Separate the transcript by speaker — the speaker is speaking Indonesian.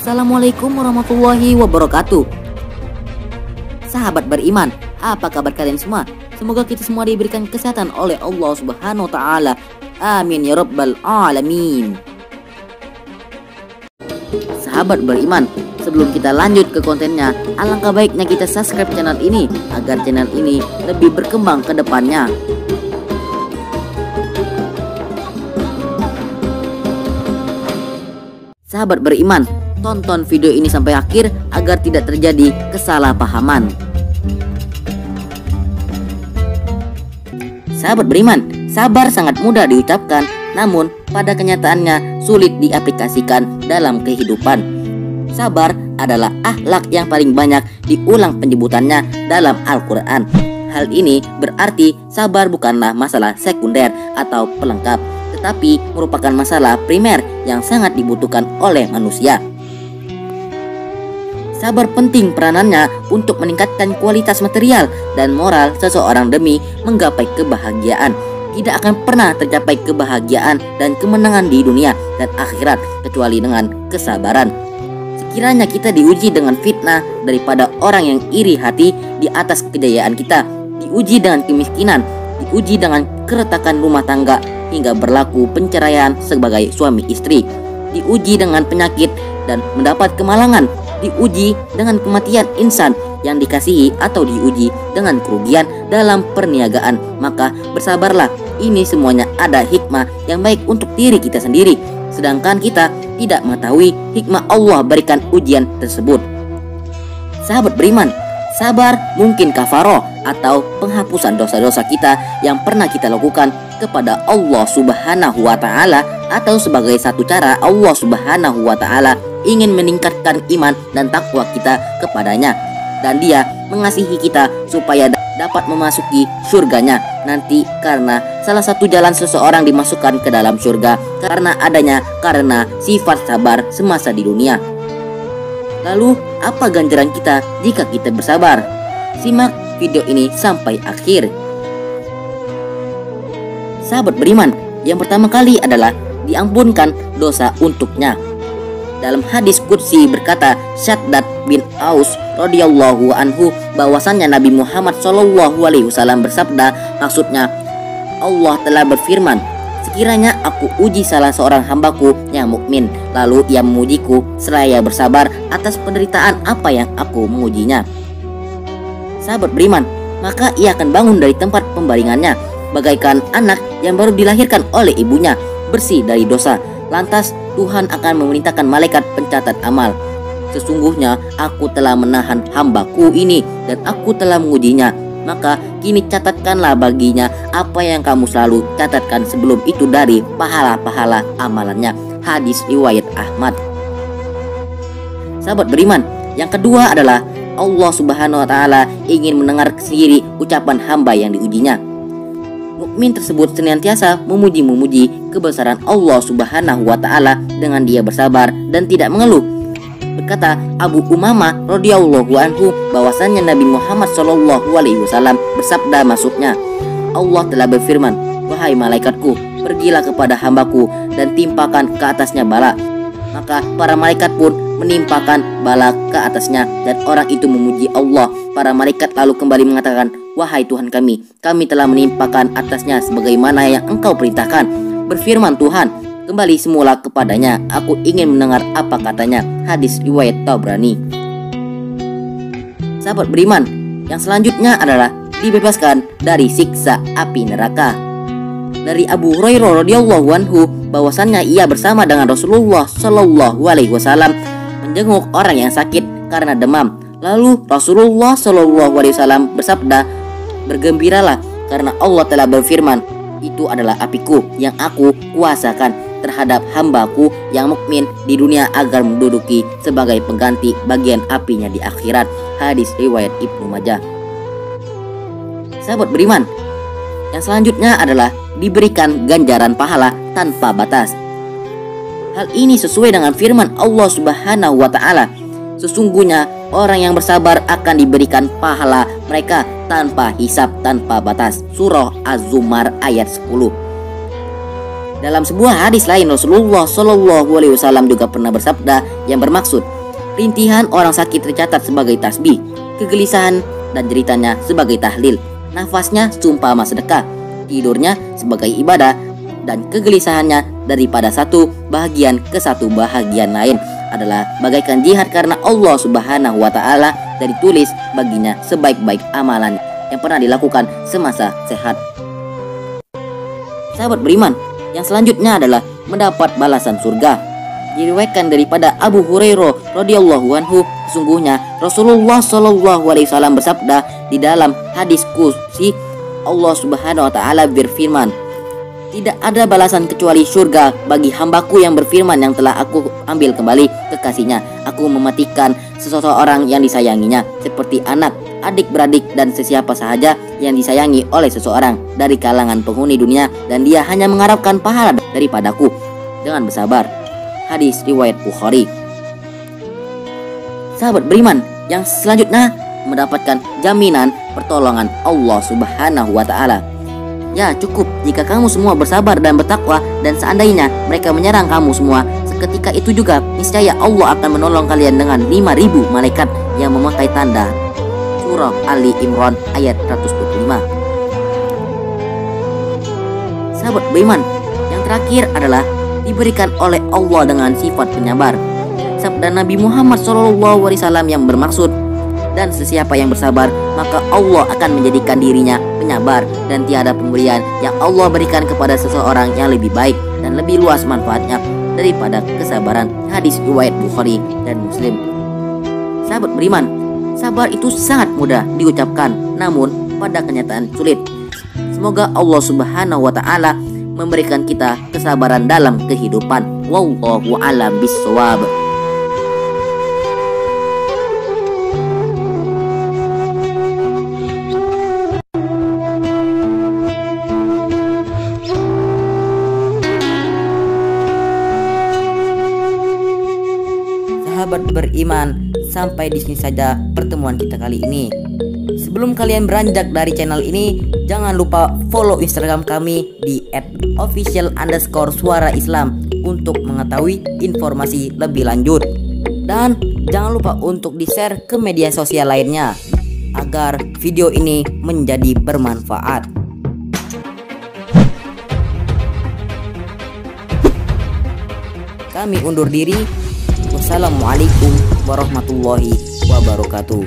Speaker 1: Assalamualaikum warahmatullahi wabarakatuh. Sahabat beriman, apa kabar kalian semua? Semoga kita semua diberikan kesehatan oleh Allah Subhanahu wa taala. Amin ya rabbal alamin. Sahabat beriman, sebelum kita lanjut ke kontennya, alangkah baiknya kita subscribe channel ini agar channel ini lebih berkembang ke depannya. Sahabat beriman, tonton video ini sampai akhir agar tidak terjadi kesalahpahaman. Sahabat beriman, sabar sangat mudah diucapkan, namun pada kenyataannya sulit diaplikasikan dalam kehidupan. Sabar adalah akhlak yang paling banyak diulang penyebutannya dalam Al-Quran. Hal ini berarti sabar bukanlah masalah sekunder atau pelengkap, tetapi merupakan masalah primer yang sangat dibutuhkan oleh manusia. Sabar penting peranannya untuk meningkatkan kualitas material dan moral seseorang demi menggapai kebahagiaan. Tidak akan pernah tercapai kebahagiaan dan kemenangan di dunia dan akhirat kecuali dengan kesabaran. Sekiranya kita diuji dengan fitnah daripada orang yang iri hati di atas kejayaan kita, diuji dengan kemiskinan, diuji dengan keretakan rumah tangga, hingga berlaku penceraian sebagai suami istri, diuji dengan penyakit dan mendapat kemalangan, diuji dengan kematian insan yang dikasihi, atau diuji dengan kerugian dalam perniagaan, maka bersabarlah. Ini semuanya ada hikmah yang baik untuk diri kita sendiri, sedangkan kita tidak mengetahui hikmah Allah berikan ujian tersebut. Sahabat beriman, sabar mungkin kafaroh atau penghapusan dosa-dosa kita yang pernah kita lakukan kepada Allah Subhanahu wa taala, atau sebagai satu cara Allah Subhanahu wa taala ingin meningkatkan iman dan takwa kita kepadanya, dan Dia mengasihi kita supaya dapat memasuki surganya nanti, karena salah satu jalan seseorang dimasukkan ke dalam surga karena sifat sabar semasa di dunia. Lalu apa ganjaran kita jika kita bersabar? Simak video ini sampai akhir. Sahabat beriman, yang pertama kali adalah diampunkan dosa untuknya. Dalam hadis qudsi berkata Syaddad bin Aus radhiyallahu anhu bahwasannya Nabi Muhammad SAW bersabda, maksudnya Allah telah berfirman, sekiranya aku uji salah seorang hambaku yang mukmin, lalu ia memujiku seraya bersabar atas penderitaan apa yang aku mengujinya, sahabat beriman, maka ia akan bangun dari tempat pembaringannya bagaikan anak yang baru dilahirkan oleh ibunya, bersih dari dosa. Lantas Tuhan akan memerintahkan malaikat pencatat amal, sesungguhnya aku telah menahan hambaku ini dan aku telah mengujinya, maka kini catatkanlah baginya apa yang kamu selalu catatkan sebelum itu dari pahala-pahala amalannya. Hadis riwayat Ahmad. Sahabat beriman, yang kedua adalah Allah Subhanahu wa taala ingin mendengar sendiri ucapan hamba yang diujinya. Mukmin tersebut senantiasa memuji kebesaran Allah Subhanahu wa taala dengan dia bersabar dan tidak mengeluh. Berkata Abu Umamah radhiyallahu anhu bahwasannya Nabi Muhammad SAW bersabda, maksudnya Allah telah berfirman, wahai malaikatku, pergilah kepada hambaku dan timpakan ke atasnya bala. Maka para malaikat pun menimpakan bala ke atasnya dan orang itu memuji Allah. Para malaikat lalu kembali mengatakan, wahai Tuhan kami telah menimpakan atasnya sebagaimana yang Engkau perintahkan. Berfirman Tuhan kembali semula kepadanya, aku ingin mendengar apa katanya. Hadis riwayat Tabrani. Sahabat beriman, yang selanjutnya adalah dibebaskan dari siksa api neraka. Dari Abu Hurairah radhiyallahu anhu bahwasannya ia bersama dengan Rasulullah SAW menjenguk orang yang sakit karena demam. Lalu Rasulullah SAW bersabda, bergembiralah karena Allah telah berfirman, itu adalah apiku yang aku kuasakan terhadap hambaku yang mukmin di dunia agar menduduki sebagai pengganti bagian apinya di akhirat. Hadis riwayat Ibnu Majah. Sahabat beriman, yang selanjutnya adalah diberikan ganjaran pahala tanpa batas. Hal ini sesuai dengan firman Allah Subhanahu wa taala, sesungguhnya orang yang bersabar akan diberikan pahala mereka tanpa hisab, tanpa batas. Surah Az-Zumar ayat 10. Dalam sebuah hadis lain Rasulullah SAW juga pernah bersabda yang bermaksud, Rintihan orang sakit tercatat sebagai tasbih, kegelisahan dan jeritanya sebagai tahlil, nafasnya seumpama sedekah, tidurnya sebagai ibadah, dan kegelisahannya daripada satu bahagian ke satu bahagian lain adalah bagaikan jihad karena Allah Subhanahu wa Ta'ala, dan ditulis baginya sebaik-baik amalan yang pernah dilakukan semasa sehat. Sahabat beriman, yang selanjutnya adalah mendapat balasan surga. Diriwayatkan daripada Abu Hurairah radhiyallahu anhu, sesungguhnya Rasulullah Shallallahu alaihi wasallam bersabda di dalam hadis qudsi, Allah Subhanahu wa Ta'ala berfirman, "Tidak ada balasan kecuali surga bagi hambaku yang berfirman yang telah aku ambil kembali kekasihnya. Aku mematikan seseorang yang disayanginya, seperti anak, adik-beradik, dan sesiapa sahaja yang disayangi oleh seseorang dari kalangan penghuni dunia, dan dia hanya mengharapkan pahala daripadaku dengan bersabar." Hadis riwayat Bukhari. Sahabat beriman, yang selanjutnya mendapatkan jaminan pertolongan Allah Subhanahu wa Ta'ala. Ya, cukup jika kamu semua bersabar dan bertakwa, dan seandainya mereka menyerang kamu semua, seketika itu juga niscaya Allah akan menolong kalian dengan 5.000 malaikat yang memakai tanda. Surah Ali Imran ayat 125. Sahabat beriman, yang terakhir adalah diberikan oleh Allah dengan sifat penyabar. Sabda Nabi Muhammad SAW yang bermaksud, dan sesiapa yang bersabar maka Allah akan menjadikan dirinya penyabar, dan tiada pemberian yang Allah berikan kepada seseorang yang lebih baik dan lebih luas manfaatnya daripada kesabaran. Hadis riwayat Bukhari dan Muslim. Sahabat beriman, sabar itu sangat mudah diucapkan, namun pada kenyataan sulit. Semoga Allah Subhanahu wa Ta'ala memberikan kita kesabaran dalam kehidupan. Wallahu a'lam bishawab. Sahabat beriman, sampai di sini saja pertemuan kita kali ini. Sebelum kalian beranjak dari channel ini, jangan lupa follow Instagram kami di @official_suara_islam untuk mengetahui informasi lebih lanjut. Dan jangan lupa untuk di-share ke media sosial lainnya agar video ini menjadi bermanfaat. Kami undur diri. Wassalamualaikum warahmatullahi wabarakatuh.